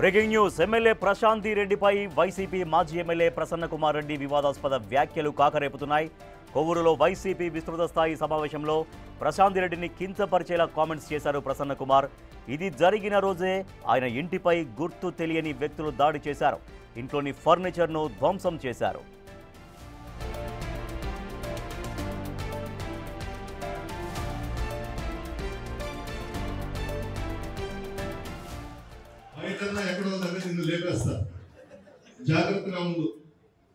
Breaking news MLA Prashanti రెడ్డిపై YCP మాజీ MLA Prasanna Kumar Reddy వివాదాస్పద వ్యాఖ్యలు కాకరేపుతున్నాయి. కొవ్వూరులో వైసీపీ విస్తృత స్థాయి సమావేశంలో ప్రశాంతి రెడ్డిని కించపరిచేలా కామెంట్స్ చేశారు ప్రసన్న కుమార్. ఇది జరిగిన రోజే ఆయన ఇంటిపై గుర్తు తెలియని వ్యక్తులు దాడి చేశారు. ఇంట్లోని ఫర్నిచర్ను ధ్వంసం చేశారు. ఎక్కడో దగ్గర నిన్ను లేపేస్తా, జాగ్రత్తగా ఉండు.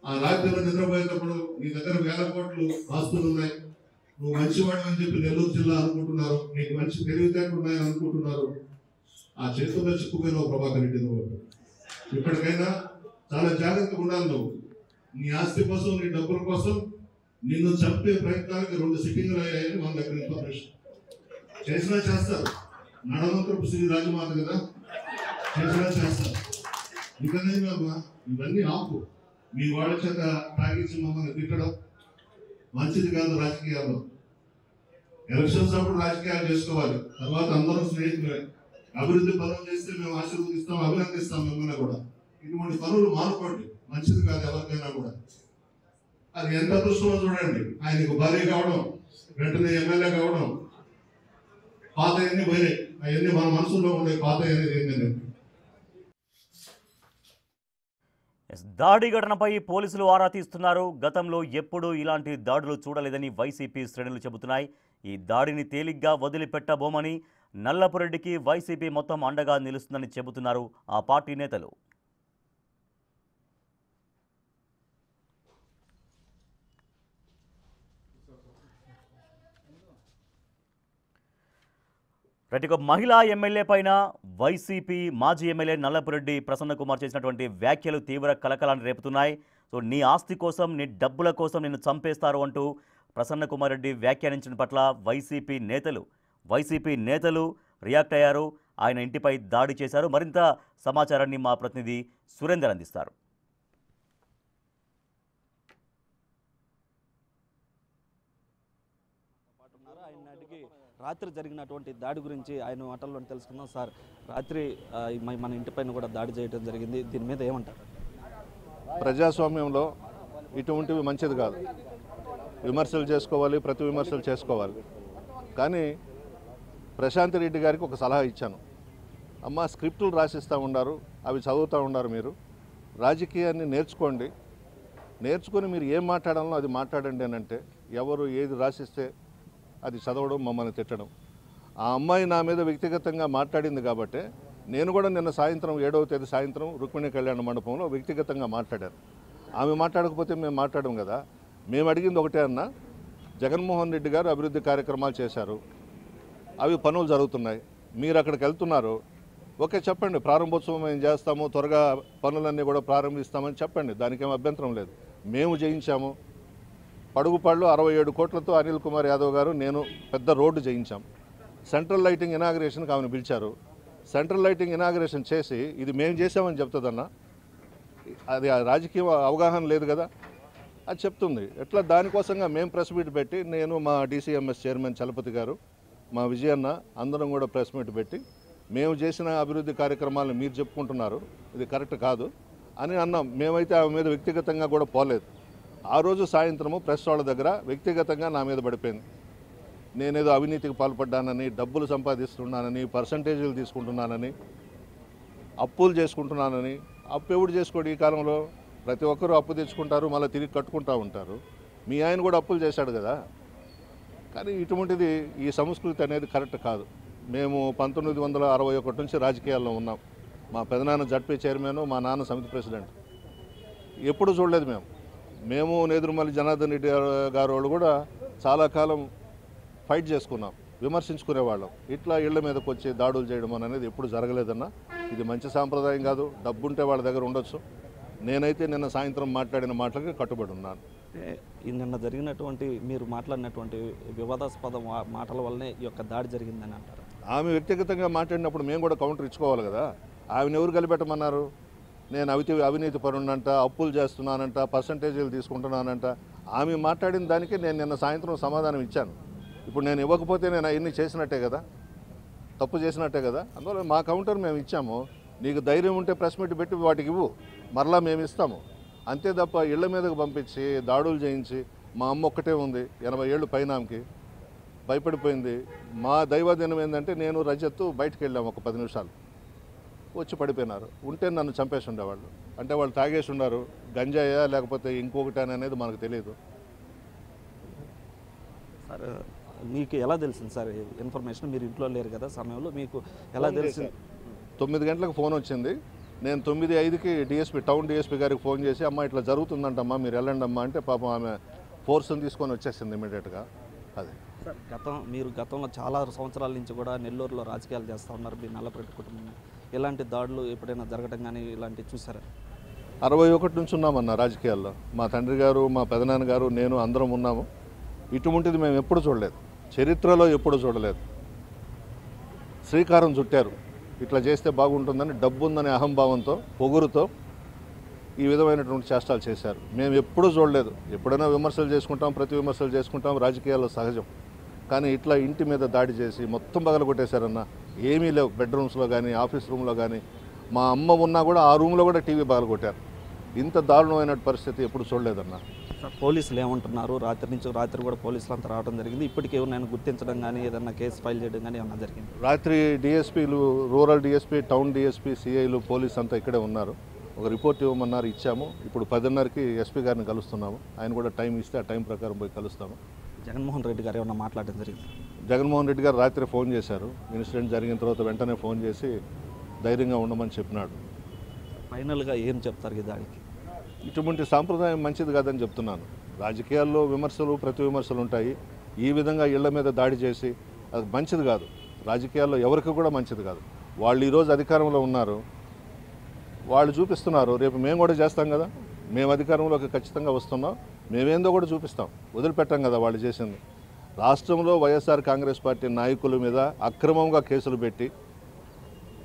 ఆ రాత్రిలో నిద్రపోయేటప్పుడు నీ దగ్గర వేల కోట్లు ఆస్తులు ఉన్నాయి, నువ్వు మంచివాడు అని చెప్పి నెల్లూరు జిల్లా అనుకుంటున్నారు, నీకు మంచి తెలివితేటలు ఉన్నాయని అనుకుంటున్నారు. ఆ చేతుల్లో చిక్కుపోయినావు ప్రభాకర్ రెడ్డి. నువ్వు ఇప్పటికైనా చాలా జాగ్రత్తగా ఉండాలి. నువ్వు నీ ఆస్తి కోసం, నీ డబ్బుల కోసం నిన్ను చంపే ప్రయత్నానికి 2 సిట్టింగ్లు అయ్యాయని మన దగ్గర ఇన్ఫర్మేషన్. చేసినా చేస్తారు, నడమంత్రపు శ్రీ రాజమాత కదా, చేసినా చేస్తారు. ఇవన్నీ ఆపు. మీ వాళ్ళ చేత తాగించి మమ్మల్ని తిట్టడం మంచిది కాదు. రాజకీయాల్లో ఎలక్షన్స్ అప్పుడు రాజకీయాలు చేసుకోవాలి, తర్వాత అందరం స్నేహితులే. అభివృద్ధి పనులు చేస్తే మేము ఆశీర్వదిస్తాం, అభినందిస్తాం మిమ్మల్ని కూడా. ఇటువంటి పనులు మానుకోండి, మంచిది కాదు ఎవరికైనా కూడా. అది ఎంత అదృష్టమో చూడండి. ఆయనకు భార్య కావడం, వెంటనే ఎమ్మెల్యే కావడం, పాత అన్ని పోయినాయి. అవన్నీ మన మనసులో ఉండే పాత అనేది ఏంటంటే దాడి ఘటనపై పోలీసులు ఆరా తీస్తున్నారు. గతంలో ఎప్పుడూ ఇలాంటి దాడులు చూడలేదని వైసీపీ శ్రేణులు చెబుతున్నాయి. ఈ దాడిని తేలిగ్గా వదిలిపెట్టబోమని, నల్లపురెడ్డికి వైసీపీ మొత్తం అండగా నిలుస్తుందని చెబుతున్నారు ఆ పార్టీ నేతలు. ఒక మహిళా ఎమ్మెల్యే పైన వైసీపీ మాజీ ఎమ్మెల్యే నల్లపురెడ్డి ప్రసన్న కుమార్ చేసినటువంటి వ్యాఖ్యలు తీవ్ర కలకలాన్ని రేపుతున్నాయి. సో నీ ఆస్తి కోసం, నీ డబ్బుల కోసం నిన్ను చంపేస్తారు అంటూ ప్రసన్న కుమార్ రెడ్డి వ్యాఖ్యానించిన పట్ల వైసీపీ నేతలు రియాక్ట్ అయ్యారు. ఆయన ఇంటిపై దాడి చేశారు. మరింత సమాచారాన్ని మా ప్రతినిధి సురేందర్ అందిస్తారు. రాత్రి జరిగినటువంటి దాడి గురించి ఆయన మాటల్లో తెలుసుకుందాం. సార్, రాత్రి మన ఇంటిపైన కూడా దాడి చేయడం జరిగింది, దీని మీద ఏమంటారు? ప్రజాస్వామ్యంలో ఇటువంటివి మంచిది కాదు. విమర్శలు చేసుకోవాలి, ప్రతి విమర్శలు చేసుకోవాలి. కానీ ప్రశాంత్ రెడ్డి గారికి ఒక సలహా ఇచ్చాను. అమ్మ, స్క్రిప్టులు రాసిస్తూ ఉన్నారు, అవి చదువుతూ ఉన్నారు. మీరు రాజకీయాన్ని నేర్చుకొని మీరు ఏం మాట్లాడాలో అది మాట్లాడండి అని అంటే, ఎవరు ఏది రాసిస్తే అది చదవడం, మమ్మల్ని తిట్టడం. ఆ అమ్మాయి నా మీద వ్యక్తిగతంగా మాట్లాడింది కాబట్టి నేను కూడా నిన్న సాయంత్రం 7వ తేదీ సాయంత్రం రుక్మిణి కళ్యాణ మండపంలో వ్యక్తిగతంగా మాట్లాడాను. ఆమె మాట్లాడకపోతే మేము మాట్లాడడం కదా. మేము అడిగింది ఒకటే అన్న, జగన్మోహన్ రెడ్డి గారు అభివృద్ధి కార్యక్రమాలు చేశారు, అవి పనులు జరుగుతున్నాయి, మీరు అక్కడికి వెళ్తున్నారు, ఓకే చెప్పండి, ప్రారంభోత్సవం మేము చేస్తాము, త్వరగా పనులన్నీ కూడా ప్రారంభిస్తామని చెప్పండి, దానికేం అభ్యంతరం లేదు. మేము చేయించాము. పడుగుపాడులో 67 కోట్లతో అనిల్ కుమార్ యాదవ్ గారు, నేను పెద్ద రోడ్డు చేయించాం. సెంట్రల్ లైటింగ్ ఇనాగ్రేషన్కి ఆమెను పిలిచారు. సెంట్రల్ లైటింగ్ ఇనాగ్రేషన్ చేసి ఇది మేము చేసామని చెప్తుందన్న, అది రాజకీయ అవగాహన లేదు కదా, అది చెప్తుంది. ఎట్లా దానికోసంగా మేము ప్రెస్ మీట్ పెట్టి, నేను మా DCMS చైర్మన్ చలపతి గారు, మా విజయన్న అందరం కూడా ప్రెస్ మీట్ పెట్టి, మేము చేసిన అభివృద్ధి కార్యక్రమాలను మీరు చెప్పుకుంటున్నారు, ఇది కరెక్ట్ కాదు అని అన్నాం. మేమైతే ఆమె మీద వ్యక్తిగతంగా కూడా పోలేదు. ఆ రోజు సాయంత్రము ప్రెస్ వాళ్ళ దగ్గర వ్యక్తిగతంగా నా మీద పడిపోయింది. నేనేదో అవినీతికి పాల్పడ్డానని, డబ్బులు సంపాదిస్తున్నానని, పర్సంటేజీలు తీసుకుంటున్నానని, అప్పులు చేసుకుంటున్నానని. అప్పు ఎవడు చేసుకోడు ఈ కాలంలో? ప్రతి ఒక్కరూ అప్పు తెచ్చుకుంటారు, మళ్ళీ తిరిగి కట్టుకుంటూ ఉంటారు. మీ ఆయన కూడా అప్పులు చేశాడు కదా. కానీ ఇటువంటిది, ఈ సంస్కృతి అనేది కరెక్ట్ కాదు. మేము 1961 నుంచి రాజకీయాల్లో ఉన్నాం. మా పెదనాన్న జడ్పీ చైర్మన్, మా నాన్న సమితి ప్రెసిడెంట్. ఎప్పుడు చూడలేదు మేము నేదురుమల్లి జనార్దన్ రెడ్డి గారు వాళ్ళు కూడా చాలా కాలం ఫైట్ చేసుకున్నాం, విమర్శించుకునేవాళ్ళం. ఇట్లా ఇళ్ల మీదకి వచ్చి దాడులు చేయడం అనేది ఎప్పుడు జరగలేదన్నా. ఇది మంచి సాంప్రదాయం కాదు. డబ్బుంటే వాళ్ళ దగ్గర ఉండొచ్చు. నేనైతే నిన్న సాయంత్రం మాట్లాడిన మాటలకి కట్టుబడి ఉన్నాను. నిన్న జరిగినటువంటి, మీరు మాట్లాడినటువంటి వివాదాస్పద మాటల వల్లనే ఈ యొక్క దాడి జరిగిందని అంటారు. ఆమె వ్యక్తిగతంగా మాట్లాడినప్పుడు మేము కూడా కౌంటర్ ఇచ్చుకోవాలి కదా. ఆమెను ఎవరు కలిపెట్టమన్నారు? నేను అవినీతి పరుణ్ణంట, అప్పులు చేస్తున్నానంట, పర్సంటేజీలు తీసుకుంటున్నానంట. ఆమె మాట్లాడిన దానికి నేను నిన్న సాయంత్రం సమాధానం ఇచ్చాను. ఇప్పుడు నేను ఇవ్వకపోతే నేను అవన్నీ చేసినట్టే కదా, తప్పు చేసినట్టే కదా. అందువల్ల మా కౌంటర్ మేము ఇచ్చాము. నీకు ధైర్యం ఉంటే ప్రెస్ మీట్ పెట్టి వాటికి ఇవ్వు, మరలా మేము ఇస్తాము. అంతే తప్ప ఇళ్ల మీదకు పంపించి దాడులు చేయించి, మా అమ్మ ఒక్కటే ఉంది 80 ఏళ్ళు పైన, ఆమెకి భయపడిపోయింది. మా దైవదినం ఏంటంటే నేను రజత్తు బయటకు వెళ్ళాము ఒక 10 నిమిషాలు, వచ్చి పడిపోయినారు. ఉంటే నన్ను చంపేసి ఉండేవాళ్ళు. అంటే వాళ్ళు తాగేసి ఉన్నారు, గంజాయా లేకపోతే ఇంకొకటి అనేది మనకు తెలియదు. సార్ మీకు ఎలా తెలిసింది సార్ ఇన్ఫర్మేషన్? మీరు ఇంట్లో లేరు కదా సమయంలో, మీకు ఎలా తెలిసింది? 9 గంటలకు ఫోన్ వచ్చింది. నేను 9:05కి డిఎస్పీ, టౌన్ డిఎస్పీ గారికి ఫోన్ చేసి, అమ్మ ఇట్లా జరుగుతుందంటమ్మా, మీరు వెళ్ళండి అమ్మా అంటే పాపం ఆమె ఫోర్స్ని తీసుకొని వచ్చేసింది ఇమీడియట్గా. అది సార్ మీరు గతంలో చాలా సంవత్సరాల నుంచి కూడా నెల్లూరులో రాజకీయాలు చేస్తూ ఉన్నారు, మీ నల్లపరెడ్డి కుటుంబం. ఇలాంటి దాడులు ఎప్పుడైనా జరగడం కానీ ఇలాంటివి చూసారా? 61 నుంచి ఉన్నామన్న రాజకీయాల్లో. మా తండ్రి గారు, మా పెదనాన్న గారు, నేను అందరం ఉన్నాము. ఇటువంటిది మేము ఎప్పుడు చూడలేదు, చరిత్రలో ఎప్పుడు చూడలేదు. శ్రీకారం చుట్టారు, ఇట్లా చేస్తే బాగుంటుందని, డబ్బు ఉందనే అహంభావంతో, పొగురుతో ఈ విధమైనటువంటి చేష్టాలు చేశారు. మేము ఎప్పుడూ చూడలేదు. ఎప్పుడైనా విమర్శలు చేసుకుంటాం, ప్రతి విమర్శలు చేసుకుంటాం, రాజకీయాల్లో సహజం. కానీ ఇట్లా ఇంటి మీద దాడి చేసి మొత్తం పగలగొట్టేశారన్న. ఏమీ లేవు, బెడ్రూమ్స్లో కానీ ఆఫీస్ రూమ్లో కానీ. మా అమ్మ ఉన్నా కూడా ఆ రూమ్లో కూడా టీవీ పగలగొట్టారు. ఇంత దారుణమైన పరిస్థితి ఎప్పుడు చూడలేదన్న. సార్ పోలీసులు ఏమంటున్నారు? రాత్రి కూడా పోలీసులు అంతా రావడం జరిగింది. ఇప్పటికే నేను గుర్తించడం కానీ ఏదన్నా కేసు ఫైల్ చేయడం కానీ ఏమన్నా జరిగింది? రాత్రి డిఎస్పీలు, రూరల్ డిఎస్పీ, టౌన్ డిఎస్పీ, సిఐలు, పోలీస్ అంతా ఇక్కడే ఉన్నారు. ఒక రిపోర్ట్ ఇవ్వమన్నారు, ఇచ్చాము. ఇప్పుడు 10:30కి ఎస్పీ గారిని కలుస్తున్నాము. ఆయన కూడా టైం ఇస్తే ఆ టైం ప్రకారం పోయి కలుస్తాము. జగన్మోహన్ రెడ్డి గారు ఏమన్నా మాట్లాడడం జరిగింది? జగన్మోహన్ రెడ్డి గారు రాత్రి ఫోన్ చేశారు. ఇన్సిడెంట్ జరిగిన తర్వాత వెంటనే ఫోన్ చేసి ధైర్యంగా ఉండమని చెప్పినాడు. ఫైనల్గా ఏం చెప్తారు ఈ దాడికి? ఇటువంటి సాంప్రదాయం మంచిది కాదని చెప్తున్నాను. రాజకీయాల్లో విమర్శలు, ప్రతి విమర్శలు ఉంటాయి. ఈ విధంగా ఇళ్ల మీద దాడి చేసి అది మంచిది కాదు. రాజకీయాల్లో ఎవరికి కూడా మంచిది కాదు. వాళ్ళు ఈరోజు అధికారంలో ఉన్నారు, వాళ్ళు చూపిస్తున్నారు. రేపు మేము కూడా చేస్తాం కదా, మేము అధికారంలోకి ఖచ్చితంగా వస్తున్నాం, మేమేందో కూడా చూపిస్తాం. వదిలిపెట్టాం కదా వాళ్ళు చేసింది. రాష్ట్రంలో వైఎస్ఆర్ కాంగ్రెస్ పార్టీ నాయకుల మీద అక్రమంగా కేసులు పెట్టి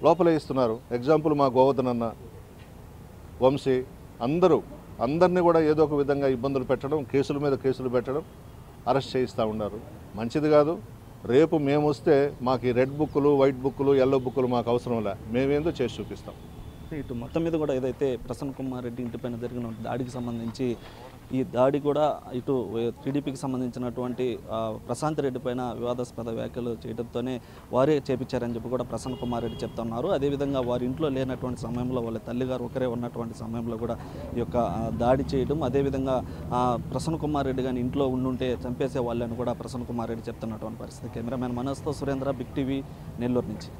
లోపలే ఇస్తున్నారు. ఎగ్జాంపుల్ మా గోవర్ధన్ అన్న, వంశీ, అందరినీ కూడా ఏదో ఒక విధంగా ఇబ్బందులు పెట్టడం, కేసుల మీద కేసులు పెట్టడం, అరెస్ట్ చేయిస్తూ ఉన్నారు. మంచిది కాదు. రేపు మేము వస్తే మాకు ఈ రెడ్ బుక్కులు, వైట్ బుక్కులు, ఎల్లో బుక్కులు మాకు అవసరం లే, మేమేందో చేసి చూపిస్తాం. ఇటు మొత్తం మీద కూడా ఏదైతే ప్రసన్న కుమార్ రెడ్డి ఇంటిపైన జరిగిన దాడికి సంబంధించి ఈ దాడి కూడా ఇటు టీడీపీకి సంబంధించినటువంటి ప్రశాంత్ రెడ్డి పైన వివాదాస్పద వ్యాఖ్యలు చేయడంతోనే వారే చేపించారని చెప్పి కూడా ప్రసన్న కుమార్ రెడ్డి చెప్తున్నారు. అదేవిధంగా వారి ఇంట్లో లేనటువంటి సమయంలో వాళ్ళ తల్లిగారు ఒకరే ఉన్నటువంటి సమయంలో కూడా ఈ యొక్క దాడి చేయడం, అదేవిధంగా ప్రసన్న కుమార్ రెడ్డి కానీ ఇంట్లో ఉండుంటే చంపేసే వాళ్ళని కూడా ప్రసన్న కుమార్ రెడ్డి చెప్తున్నటువంటి పరిస్థితి. కెమెరామెన్ మనోజ్తో సురేంద్ర, బిగ్ టీవీ, నెల్లూరు నుంచి.